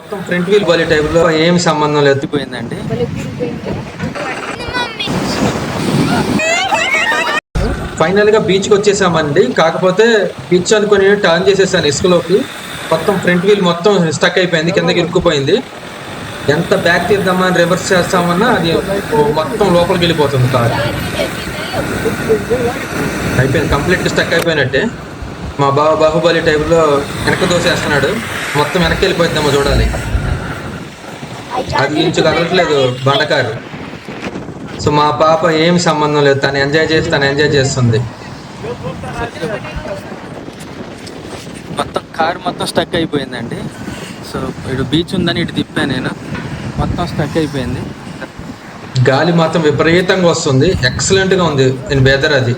మొత్తం front wheel Bali type లో ఏమి సంబంధం లేదు, ఎత్తిపోయిందండి. ఫైనల్ గా బీచ్ కి వచ్చేసామండి. కాకపోతే బీచ్ అనుకుని టర్న్ చేసేసాను ఇసుకలోకి. మొత్తం ఫ్రంట్ వీల్ మొత్తం స్టక్ అయిపోయింది, కిందకి ఇరుక్కుపోయింది. ఎంత బ్యాక్ తీద్దామని రివర్స్ చేస్తామన్నా అది మొత్తం లోపలికి వెళ్ళిపోతుంది కార్. అయిపోయింది, కంప్లీట్ స్టక్ అయిపోయినట్టే. మా బావ బాహుబలి టైపులో వెనక దోసేస్తున్నాడు, మొత్తం వెనక్కి వెళ్ళిపోద్దామో చూడాలి. అది ఇంచు కదలట్లేదు బండకారు. సో మా పాప ఏమి సంబంధం లేదు, తను ఎంజాయ్ చేస్తుంది. మొత్తం కారు మొత్తం స్టక్ అయిపోయిందండి. సో ఇటు బీచ్ ఉందని ఇటు తిప్పాను నేను, మొత్తం స్టక్ అయిపోయింది. గాలి మాత్రం విపరీతంగా వస్తుంది, ఎక్సలెంట్గా ఉంది వెదర్. అది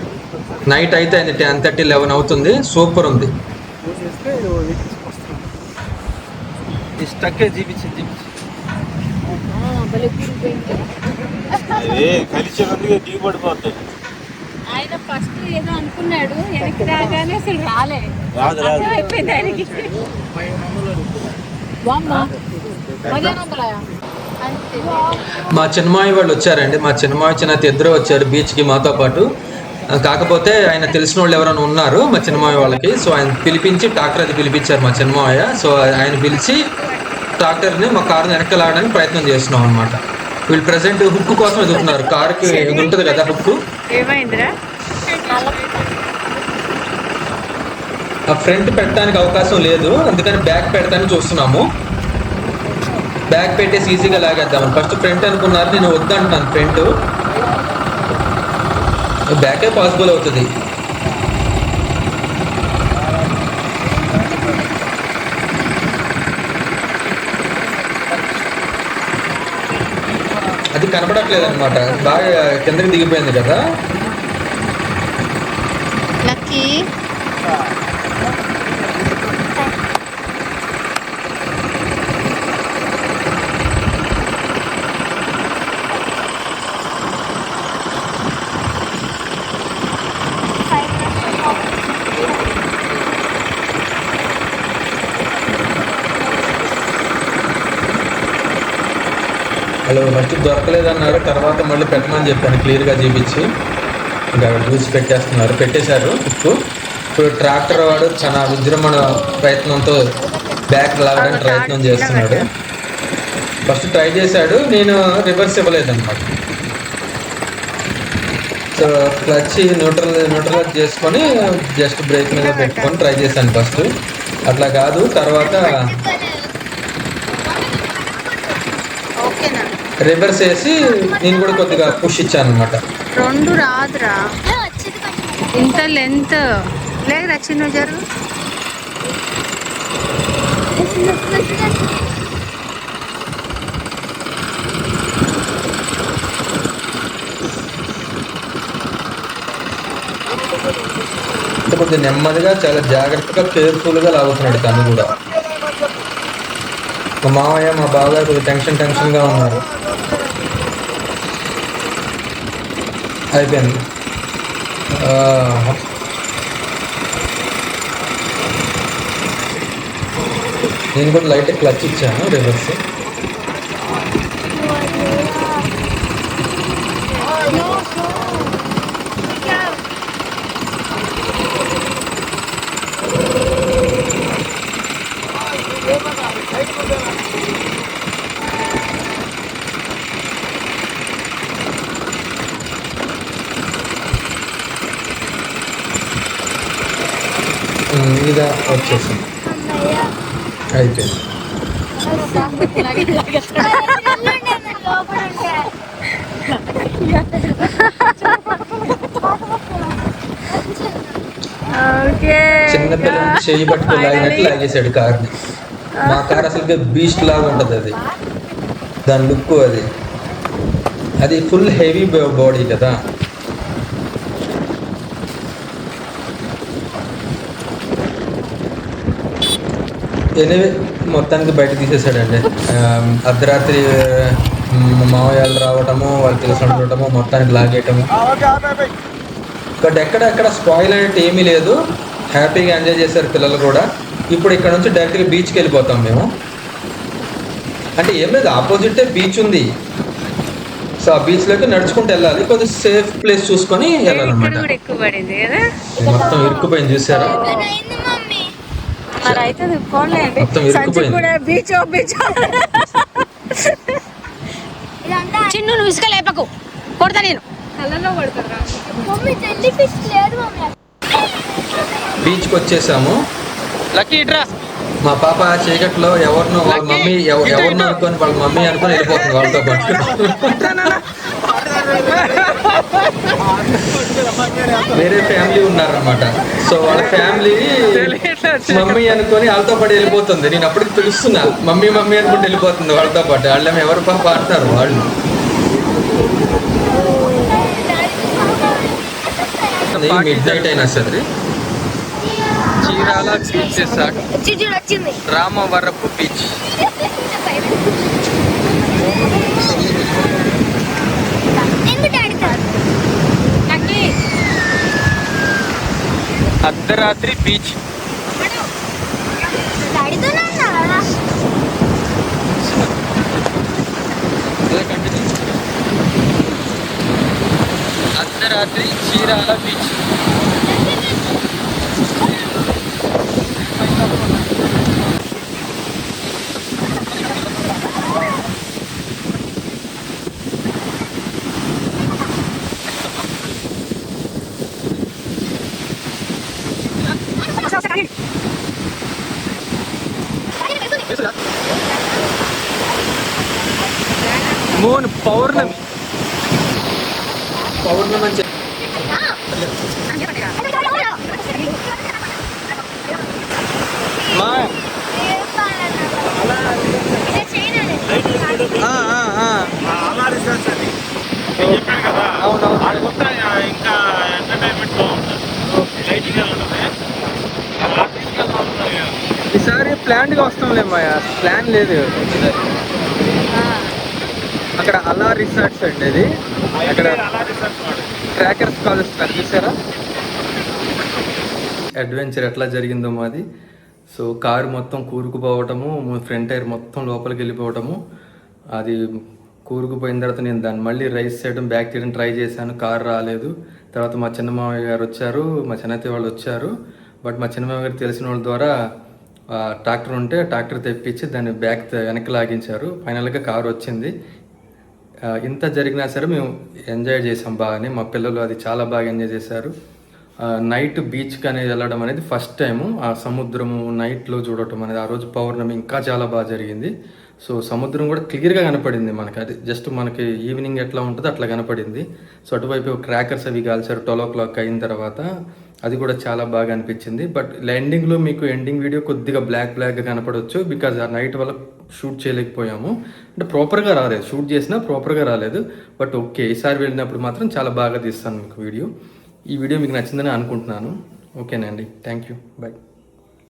నైట్ అయితే 10:30, 11 అవుతుంది. సూపర్ ఉంది. స్టక్ చూపించింది. ఆయన ఫస్ట్ ఏదో అనుకున్నాడు, వెనక్కి రాగానే అసలు అయిపోయింది ఆయనకి. మా చిన్నమాయి వాళ్ళు వచ్చారండి. మా చిన్నమాయి చిన్న ఇద్దరు వచ్చారు బీచ్కి మాతో పాటు. కాకపోతే ఆయన తెలిసిన వాళ్ళు ఎవరైనా ఉన్నారు మా చిన్నమాయ వాళ్ళకి. సో ఆయన పిలిపించి ట్రాక్టర్ అది పిలిపించారు మా చిన్నమాయ. సో ఆయన పిలిచి ట్రాక్టర్ని మా కారుని వెనక్కి లాగడానికి ప్రయత్నం చేస్తున్నాం అనమాట. వీళ్ళు ప్రెసెంట్ హుక్ కోసం ఎదుగుతున్నారు. కారుకి ఇది ఉంటుంది కదా హుక్, ఆ ఫ్రంట్ పెట్టడానికి అవకాశం లేదు, అందుకని బ్యాక్ పెడతానికి చూస్తున్నాము. బ్యాక్ పెట్టేసి ఈజీగా లాగేద్దామని. ఫస్ట్ ఫ్రంట్ అనుకున్నారు, నేను వద్దంటున్నాను ఫ్రంట్. బ్యాకే పాసిబుల్ అవుతుంది. అది కనపడట్లేదు అనమాట, బాగా కిందకి దిగిపోయింది కదా. లక్కీ వాళ్ళు ఫస్ట్ దొరకలేదన్నారు, తర్వాత మళ్ళీ పెట్టమని చెప్పాను క్లియర్గా చూపించి. ఇంకా చూసి పెట్టేశారు ఇప్పుడు. ఇప్పుడు ట్రాక్టర్ వాడు చాలా విజృంభణ ప్రయత్నంతో బ్యాక్ లాగడానికి ప్రయత్నం చేస్తున్నాడు. ఫస్ట్ ట్రై చేశాడు, నేను రివర్స్ ఇవ్వలేదన్నమాట. సో క్లచ్ న్యూట్రలైజ్ చేసుకొని జస్ట్ బ్రేక్ మీద పెట్టుకొని ట్రై చేశాను ఫస్ట్. అట్లా కాదు, తర్వాత రివర్స్ వేసి నేను కూడా కొద్దిగా పుష్ ఇచ్చాను అనమాట. రెండు రాదురా, ఇంత లెంత్ లేదు. రక్షణ జరుగు. కొద్దిగా నెమ్మదిగా చాలా జాగ్రత్తగా కేర్ఫుల్గా లాగుతున్నాడు తను కూడా. మా మామయ్య మా బాగా కొద్దిగా టెన్షన్గా ఉన్నారు. అయిపోయింది. నేను కూడా లైట్ క్లచ్ ఇచ్చాను రివర్స్. ఇదా వచ్చేసింది, అయిపోయింది. చిన్నపిల్లలు చేయి పట్టుకుని లాగినట్టు లాగేశాడు కార్ని. మా కార్ అసలు బీస్ట్ లాగా ఉంటుంది అది, దాని లుక్. అది ఫుల్ హెవీ బాడీ కదా. ఎనివే మొత్తానికి బయట తీసేసాడండి. అర్ధరాత్రి మావయ్యలు రావటము, వాళ్ళు తెలిసి ఉండటము, మొత్తానికి లాగేయటము. బట్ ఎక్కడ స్పాయిల్ అనేది ఏమీ లేదు, హ్యాపీగా ఎంజాయ్ చేశారు పిల్లలు కూడా. ఇప్పుడు ఇక్కడ నుంచి డైరెక్ట్గా బీచ్కి వెళ్ళిపోతాం మేము. అంటే ఏం లేదు, ఆపోజిటే బీచ్ ఉంది. సో ఆ బీచ్లోకి నడుచుకుంటూ వెళ్ళాలి, కొద్దిగా సేఫ్ ప్లేస్ చూసుకొని వెళ్ళాలన్నమాట. ఎక్కువ పడింది కదా, మొత్తం ఇరుక్కుపోయింది చూసారా, మరి అయితే పోలేండి. మొత్తం ఇరుక్కుపోయింది. కూడా బీచ్ చిన్ను నువ్వు ఇసుక లేపకు, కొడతా నేను. కళ్ళలో కొడతారా? బీచ్కి వచ్చేసాము. లక్కీ ఇట్రా. మా పాప చీకట్లో ఎవరినో వాళ్ళ మమ్మీ ఎవరినో అనుకొని వాళ్ళ మమ్మీ అనుకొని వెళ్ళిపోతుంది వాళ్ళతో పాటు. వేరే ఫ్యామిలీ ఉన్నారనమాట. సో వాళ్ళ ఫ్యామిలీ మమ్మీ అనుకొని వాళ్ళతో పాటు వెళ్ళిపోతుంది. నేను అప్పటికి పిలుస్తున్నా మమ్మీ మమ్మీ అనుకుంటూ వెళ్ళిపోతుంది వాళ్ళతో పాటు. వాళ్ళేమో ఎవరు పాప అంటున్నారు వాళ్ళు. మిడ్ నైట్ అయినా సరే చీరాల బీచ్, రామవరపు బీచ్. అర్ధరాత్రి బీచ్. అర్ధరాత్రి చీరాల బీచ్. మూన్ పౌర్ణమి. పౌర్ణమి అని చెప్పి మా ఇంకా ఎంటర్టైన్మెంట్ బాగుంటుంది. ఈసారి ప్లాన్గా వస్తాంలేమ్మా, ప్లాన్ లేదు. అక్కడ అలా రిసార్ట్స్ అండి, అది అక్కడ ట్రాకర్స్ కాలుస్తారు చూసారా. అడ్వెంచర్ ఎట్లా జరిగిందో మాది. సో కారు మొత్తం కూరుకుపోవటము, ఫ్రంట్ టైర్ మొత్తం లోపలికి వెళ్ళిపోవటము. అది కూరుకుపోయిన తర్వాత నేను దాన్ని మళ్ళీ రైస్ చేయడం, బ్యాక్ చేయడం ట్రై చేశాను, కారు రాలేదు. తర్వాత మా చిన్నమామయ్య గారు వచ్చారు, మా చిన్నత్తయ్య వాళ్ళు వచ్చారు. బట్ మా చిన్నమామయ్య గారు తెలిసిన వాళ్ళ ద్వారా ట్రాక్టర్ ఉంటే ట్రాక్టర్ తెప్పించి దాన్ని బ్యాక్ వెనక్కి లాగించారు. ఫైనల్గా కారు వచ్చింది. ఇంత జరిగినా సరే మేము ఎంజాయ్ చేసాం బాగానే. మా పిల్లలు అది చాలా బాగా ఎంజాయ్ చేశారు. నైట్ బీచ్కి అనేది వెళ్ళడం అనేది ఫస్ట్ టైము. ఆ సముద్రము నైట్లో చూడటం అనేది, ఆ రోజు పౌర్ణమి ఇంకా చాలా బాగా జరిగింది. సో సముద్రం కూడా క్లియర్గా కనపడింది మనకి. అది జస్ట్ మనకి ఈవినింగ్ ఎట్లా ఉంటుందో అట్లా కనపడింది. సో అటువైపు క్రాకర్స్ అవి కాల్చారు 12 o'clock అయిన తర్వాత. అది కూడా చాలా బాగా అనిపించింది. బట్ ఎండింగ్లో మీకు ఎండింగ్ వీడియో కొద్దిగా బ్లాక్గా కనపడవచ్చు, బికాజ్ ఆ నైట్ వల్ల షూట్ చేయలేకపోయాము. అంటే ప్రాపర్గా రాలేదు, షూట్ చేసినా ప్రాపర్గా రాలేదు. బట్ ఓకే, ఈసారి వెళ్ళినప్పుడు మాత్రం చాలా బాగా తీస్తాను మీకు వీడియో. ఈ వీడియో మీకు నచ్చిందని అనుకుంటున్నాను. ఓకేనండి, థ్యాంక్ యూ, బాయ్.